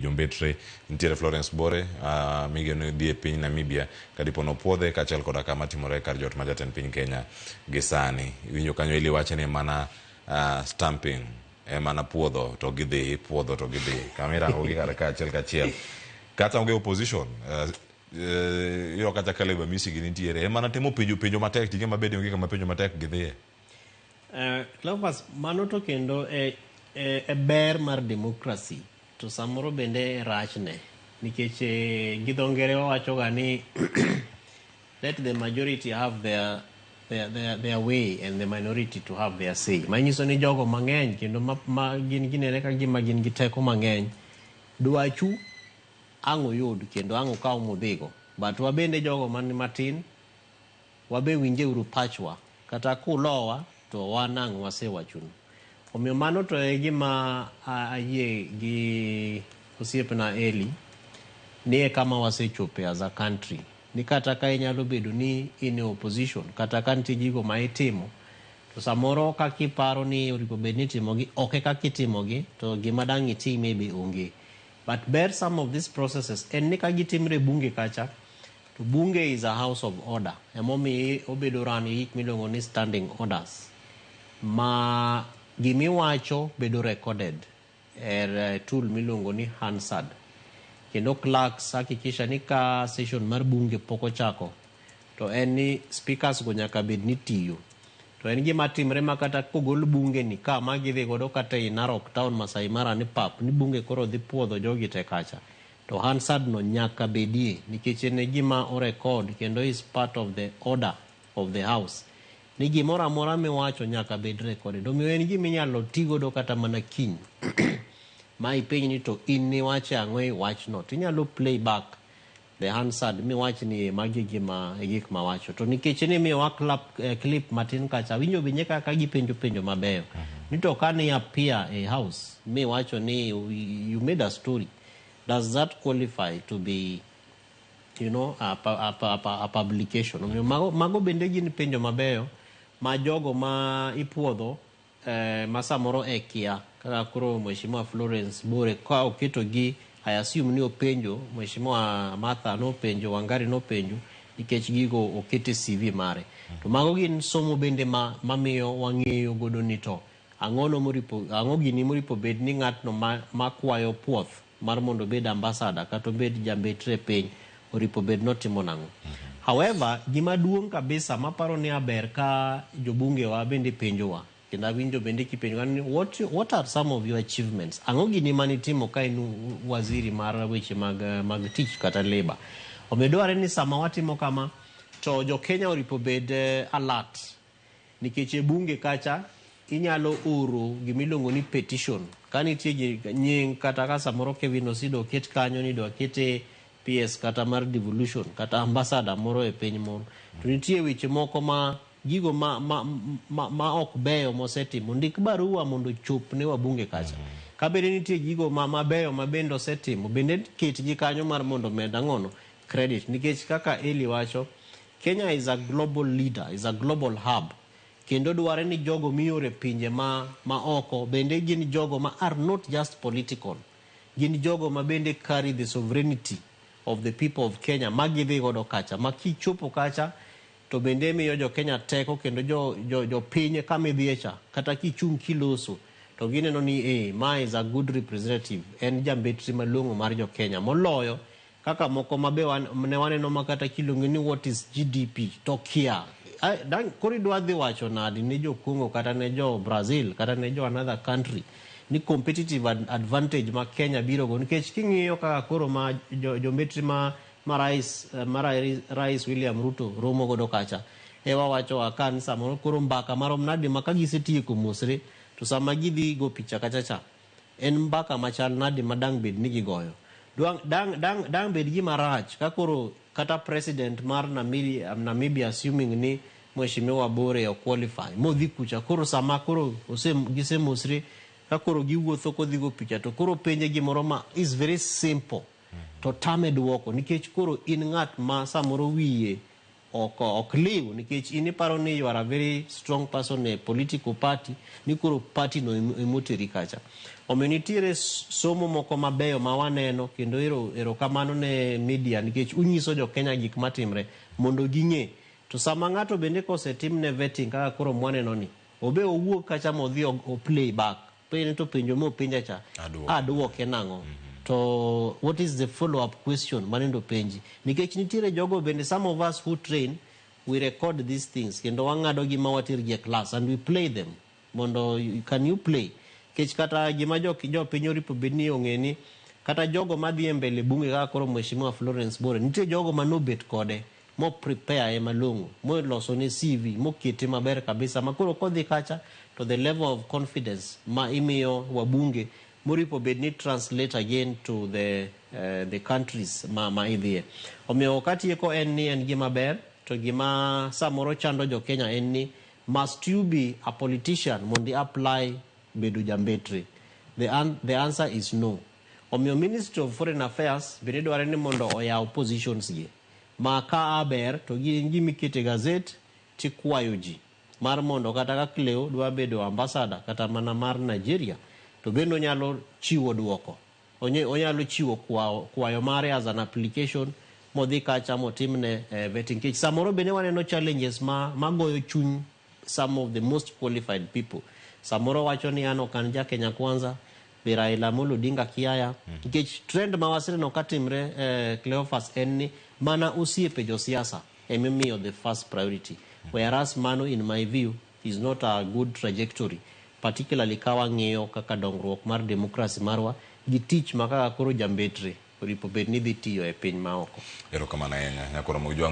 Jombetre nitiere Florence Bore migeno dhi e piny Namibia kadipono puodhe kaachiel koda kama timore kar jot ma jatend piny Kenya gi sani. Winjo kanyo ili wache ni mana stamping mana puodho to gidhi puodho to gidhi kamirango gi kaachiel kachiel kata onge opposition iro kata Caleb Amisi gi nitiere mana temo penjo matek tige mabede onge kama penjo matek gidhiye. Cleophas, mano to kendo e ber mar democracy to samoro bende rachne nikech gi dho ngere wacho ga ni let the majority have their way and the minority to have their say. Manyiso ni jogo mang'eny kendo ma gin ginene ka gima gin gi teko mang'eny dwachu ang'o yud kendo ang'o kaw modhigo, but wabende jogo man matin wabe winje uru pachwa kata kulowa to wan ang'o wasewachuno. Omiyo mano to e gima ayie gi osiepna Eli ni e kama wasechope as a country, ni kata ka inyalo bedo ni in opposition kata ka nitie gigo ma itimo to samoro kaka iparo ni oripo bed ni itimogi ok kaka itimogi to gima dang' itime be onge. But bear some of these processes en ni ka gitimre bunge kacha to bunge is a house of order, emomiyo obedo ran gik miluongo ni standing orders ma gimiwacho bedo recorded tool miluongo ni Hansard, kendo clerks hakikisha ni ka session mar bunge pok ochako to en ni speakers go nyaka bed ni tiyo, to en gima timre makata kogol bunge ni kama gidhi godo kata i Narok town Masai Mara ni pap ni bunge koro dhi puodho jogi te kacha to Hansard no nyaka bedie nikech en gima o record kendo is part of the order of the house ni gimoro amora miwacho nyaka bed recorded. Omiyo en gima inyalo tigodo kata mana kiny ma ipenj ni to in niwache ang'o e wachno to inyalo play back the Hansard miwach ni magi gima gik mawacho to nikech ni miwa clip matin kacha winjo binye kaka gipenjo mabeyo ni to kani appear a house miwacho ni you made a story, does that qualify to be a publication? Omiyo mago bende gin penjo mabeyo ma jogo ma ipuodho ma samoro e kia kaka koro Mheshimiwa Florence Bore ka oketo gi I assume ni openjo Mheshimiwa Martha nopenjo, Wangari nopenjo nikech gigo okete CV mare to mago gin somo bende mamiyo wang'eyo godo ni to ang'o gini moripo bed ni ng'atno makwayo puoth mar mondo bed ambassador kata bed jambetre piny oripo bed notimo nang'o. However, gima duong' kabisa maparo ni aber ka jobunge wa bende penjowa kendo awinjo bende kipenjowa ni what are some of your achievements, ang'o gini manitimo ka in waziri mar weche mag tich kata labor. Omedware ni sama watimo kama to jo Kenya oripo bed alert nikech e bunge kacha inyalo oro gimiluongo ni petition ka nitie nying kata ka samoro Kevin Osido oket kanyo ni do kete PS kata mar devolution kata ambassador moro e piny mon to nitie weche moko ma gigo ma ok beyo mosetimo ndik barua mondo chop ne wabunge kacha ka bende nitie gigo mabeyo ma bende osetimo bende ketgi kanyo mar mondo med ang'ono credit nikech kaka Eli wacho Kenya is a global leader, is a global hub kendo dware ni jogo miore pinje ma oko bende gin jogo ma are not just political, gin jogo ma bende carry the sovereignty of the people of Kenya magidhi godo kacha makichopo kacha to bende miyo jo Kenya teko kendo jo pinye kamidhiecha kata kichung kiloso to gineno ni ma is a good representative, en jambetri malong'o mar jo Kenya moloyo kaka moko mabe ne waneno makata kilongo ni what is GDP to kia kori dwa dhi wacho nadi ne jo Congo kata ne jo Brazil kata ne jo another country ni competitive advantage ma Kenya biro go nikech king'iyo kaka koro ma jombetri ma Rais William Ruto romo godo kacha ewa wacho akan samoro koro mbaka marom nadi maka gisetieko mosre to sama gidhi go picha kacha cha en mbaka machal nadi madang bed ni gigoyo dang bed gi marach ka koro kata president mar Namibia assuming ni Mheshimiwa Bore o qualify modhi kucha koro sama koro gise mosre ka koro giwuotho kodhi go picha to koro penje gimoro ma is very simple to tame duoko nikech koro in ng'at ma samoro wiye ok liw nikech in iparo ni you are a very strong person e political party ni koro party no emoteri kacha. Omiyo nitiere somo moko mabeyo ma waneno kendo ero kamano ne media nikech unyiso jo Kenya gik matimre mondo ging'e. To sama ng'ato bende kosetimne vetting kaka koro mwaneno ni obe owuok kacha modhi o play back pene to penjo mo penja cha aduoke nang'o. To what is the follow up question manendo penji nikech nitiere jogo bende some of us who train we record these things kendo wang'ado gi mawatir gi class and we play them mondo can you play kech kata gima jo piny oripo bedni ong'eni kata jogo madhi mbele bunge kaka koro mheshimiwa Florence Bore nitie jogo manobet kode mo prepare e malongo mo loso ne CV mo kete maber kabisa makoro kodhi kacha to the level of confidence ma imiyo wabunge moripo bedni translate again to the countries ma idhie. Omiyo wakati eko en ni en gima ber to gima samoro chando jo Kenya en ni must you be a politician mondi apply bedo jambetre? The answer is no. Omiyo Ministry of Foreign Affairs bende dware ni mondo oyaw positions gi ma ka aber to gimi kete gazet tikwayo ji mar mondo kata ka Cleo dwa bedo ambassador kata mana mar Nigeria to bendo nyalo chiwo duoko onyalo chiwo kwayo mare as an application modhi kacha motimne vetting kich samoro bende waneno challenges magoyo chuny some of the most qualified people. Samoro wacho ni ano kan ja Kenya kwanza Raila Amolo Odinga kiaya nikech trend mawasire no katimre Cleophas en ni mana osiepe jo siasa emimiyo the first priority whereas mano in my view is not a good trajectory particularly kawa ng'iyo kaka dongruok mar democracy marwa gi tich makaka koro jambetre oripo bedni dhi tiyo e piny maoko. Erokamano ahinya nyakoro mojwang'